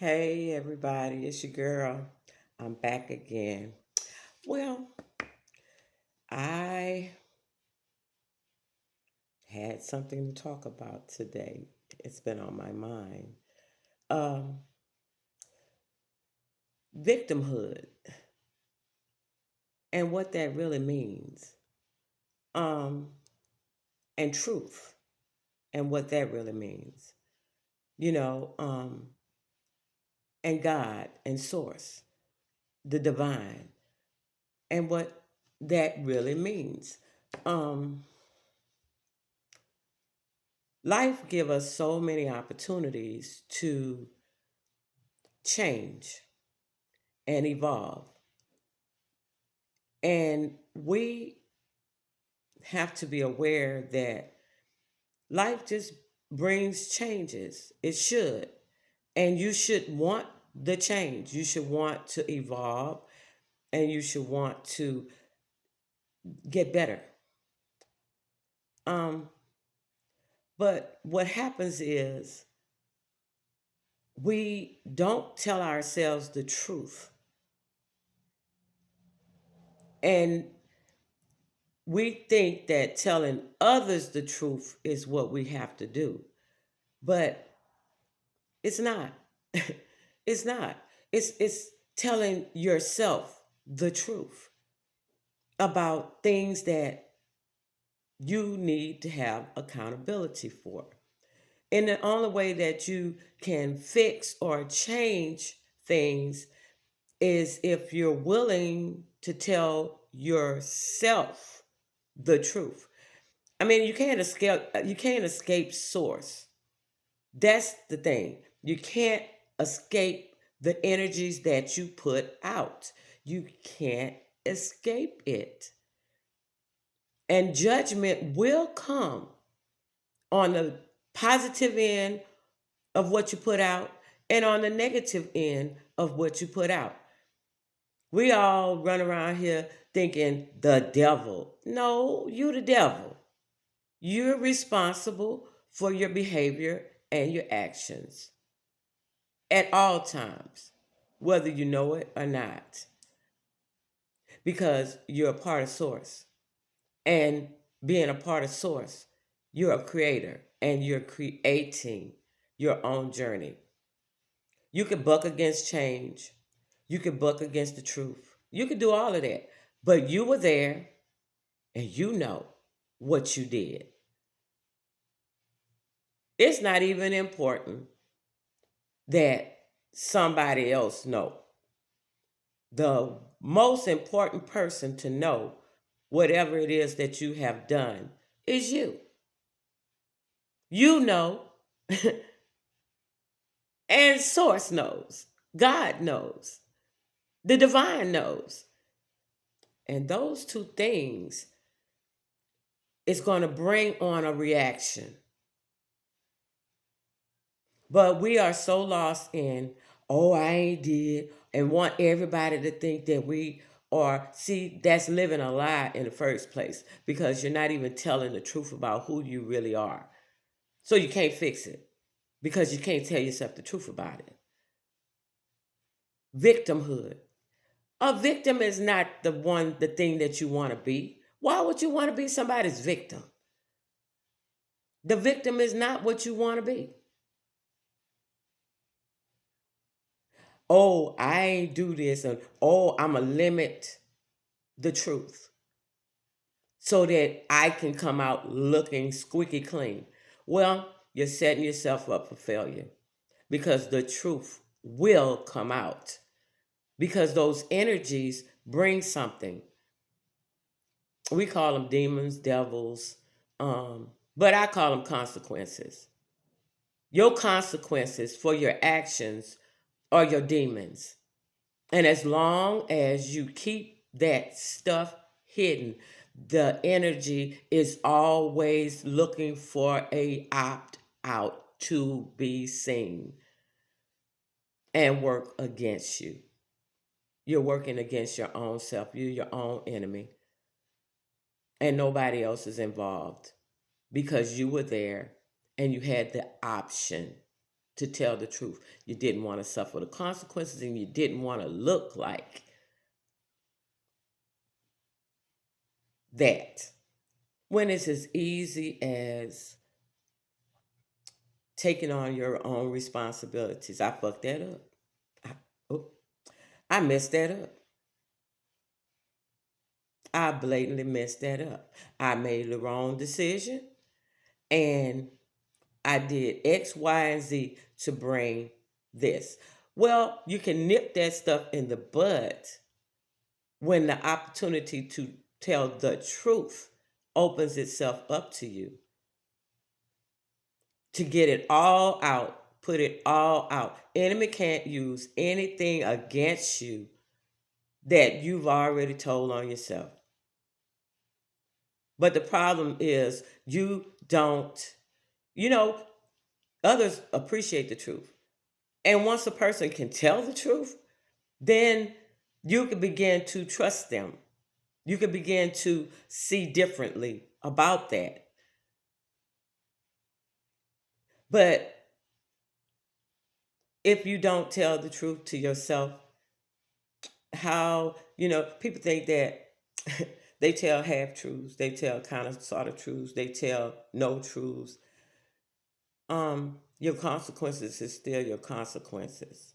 Hey everybody, it's your girl. I'm back again. Well, I had something to talk about today. It's been on my mind. Um, Victimhood and what that really means. Um, and truth and what that really means. You know, and God and source, the divine, and what that really means. Um, Life give us so many opportunities to change and evolve. And we have to be aware that life just brings changes. It should. And you should want the change. You should want to evolve and you should want to get better. Um, but what happens is we don't tell ourselves the truth. And we think that telling others the truth is what we have to do, but it's not. It's not. It's telling yourself the truth about things that you need to have accountability for. And the only way that you can fix or change things is if you're willing to tell yourself the truth. I mean, you can't escape source. That's the thing. You can't escape the energies that you put out. You can't escape it. And judgment will come on the positive end of what you put out and on the negative end of what you put out. We all run around here thinking the devil. No, you the devil. You're responsible for your behavior and your actions at all times, whether you know it or not, because you're a part of Source. And being a part of Source, you're a creator and you're creating your own journey. You can buck against change, you can buck against the truth, you can do all of that, but you were there and you know what you did. It's not even important that somebody else know. The most important person to know whatever it is that you have done is you. You know, and Source knows, God knows, the divine knows. And those two things is going to bring on a reaction. But we are so lost in, oh, I ain't did, and want everybody to think that we are. See, that's living a lie in the first place because you're not even telling the truth about who you really are. So you can't fix it because you can't tell yourself the truth about it. Victimhood. A victim is not the thing that you want to be. Why would you want to be somebody's victim? The victim is not what you want to be. Oh, I ain't do this, and oh, I'm a limit the truth so that I can come out looking squeaky clean. Well, you're setting yourself up for failure because the truth will come out because those energies bring something. We call them demons, devils, but I call them consequences. Your consequences for your actions are your demons. And as long as you keep that stuff hidden, the energy is always looking for a opt out to be seen and work against you. You're working against your own self. You're your own enemy. And nobody else is involved because you were there and you had the option. to tell the truth. You didn't want to suffer the consequences and you didn't want to look like that. When it's as easy as taking on your own responsibilities. I fucked that up. I, oh, I messed that up. I blatantly messed that up. I made the wrong decision and I did X, Y, and Z to bring this. Well, you can nip that stuff in the bud when the opportunity to tell the truth opens itself up to you, to get it all out, put it all out. Enemy can't use anything against you that you've already told on yourself. But the problem is you don't, you know, others appreciate the truth. And once a person can tell the truth, then you can begin to trust them. You can begin to see differently about that. But if you don't tell the truth to yourself, how, people think that they tell half truths, they tell kind of sort of truths, they tell no truths. Your consequences is still your consequences.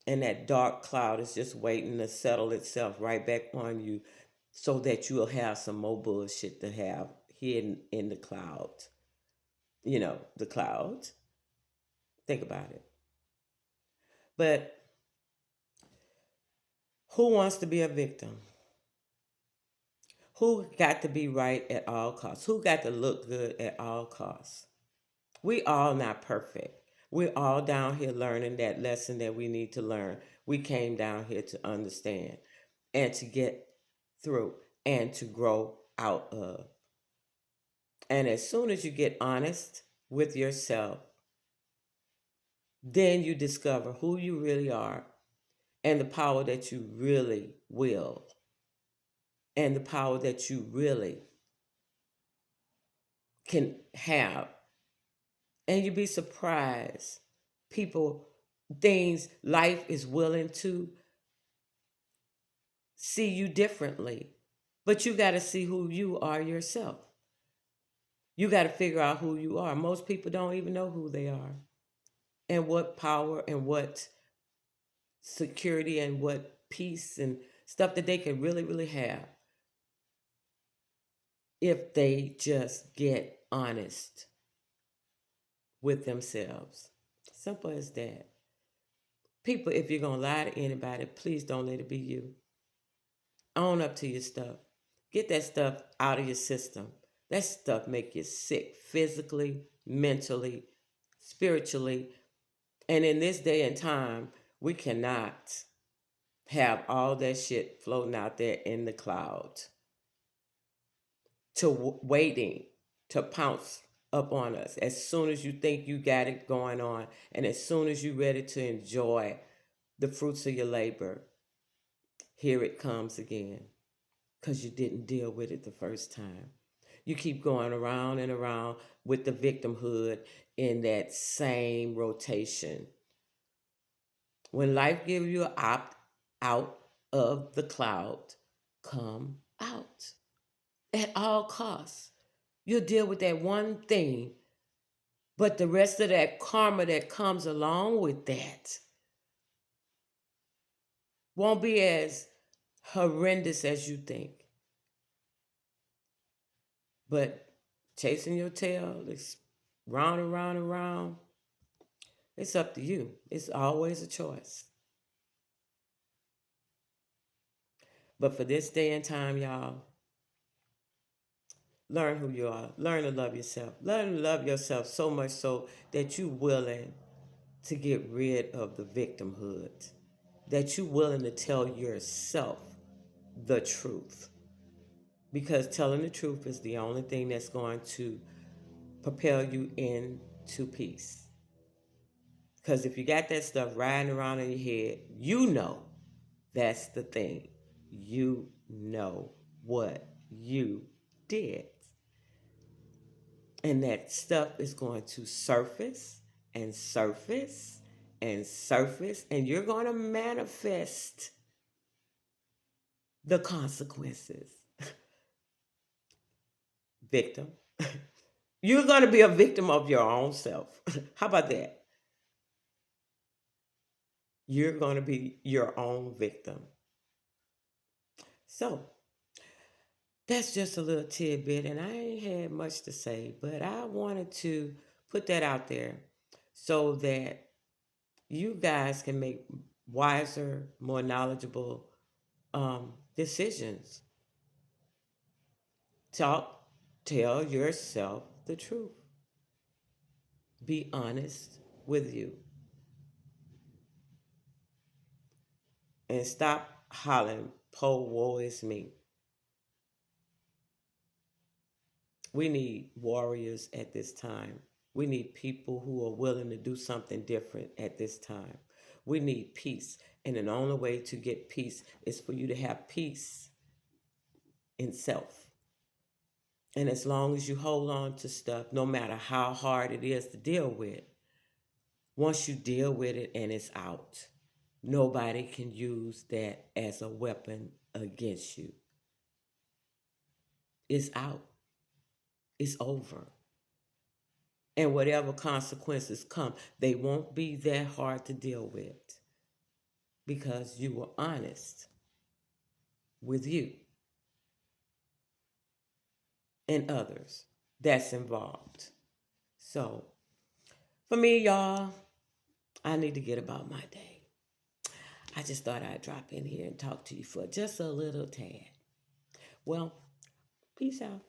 And that dark cloud is just waiting to settle itself right back on you so that you'll have some more bullshit to have hidden in the cloud. The cloud. Think about it. But who wants to be a victim? Who got to be right at all costs? Who got to look good at all costs? We all not perfect. We're all down here learning that lesson that we need to learn. We came down here to understand and to get through and to grow out of. And as soon as you get honest with yourself, then you discover who you really are and the power that you really will and the power that you really can have. And you'd be surprised. People, things, life is willing to see you differently. But you got to see who you are yourself. You got to figure out who you are. Most people don't even know who they are and what power and what security and what peace and stuff that they can really, really have if they just get honest with themselves. Simple as that. People, if you're going to lie to anybody, please don't let it be you. Own up to your stuff. Get that stuff out of your system. That stuff make you sick physically, mentally, spiritually. And in this day and time, we cannot have all that shit floating out there in the clouds waiting to pounce up on us as soon as you think you got it going on and as soon as you're ready to enjoy the fruits of your labor. Here it comes again because you didn't deal with it the first time. You keep going around and around with the victimhood in that same rotation. When life gives you an opt out of the cloud, come out at all costs. You'll deal with that one thing, but the rest of that karma that comes along with that won't be as horrendous as you think. But chasing your tail, it's round and round and round, it's up to you. It's always a choice. But for this day and time, y'all, learn who you are. Learn to love yourself. Learn to love yourself so much so that you're willing to get rid of the victimhood. That you're willing to tell yourself the truth. Because telling the truth is the only thing that's going to propel you into peace. Because if you got that stuff riding around in your head, you know that's the thing. You know what you did. And that stuff is going to surface and surface and surface, and you're going to manifest the consequences. Victim. You're going to be a victim of your own self. How about that? You're going to be your own victim. So, that's just a little tidbit, and I ain't had much to say, but I wanted to put that out there so that you guys can make wiser, more knowledgeable decisions. Talk, tell yourself the truth. Be honest with you, and stop hollering, "Po, woe is me." We need warriors at this time. We need people who are willing to do something different at this time. We need peace. And the only way to get peace is for you to have peace in self. And as long as you hold on to stuff, no matter how hard it is to deal with, once you deal with it and it's out, nobody can use that as a weapon against you. It's out, it's over. And whatever consequences come, they won't be that hard to deal with because you were honest with you and others that's involved. So, for me, y'all, I need to get about my day. I just thought I'd drop in here and talk to you for just a little tad. Well, peace out.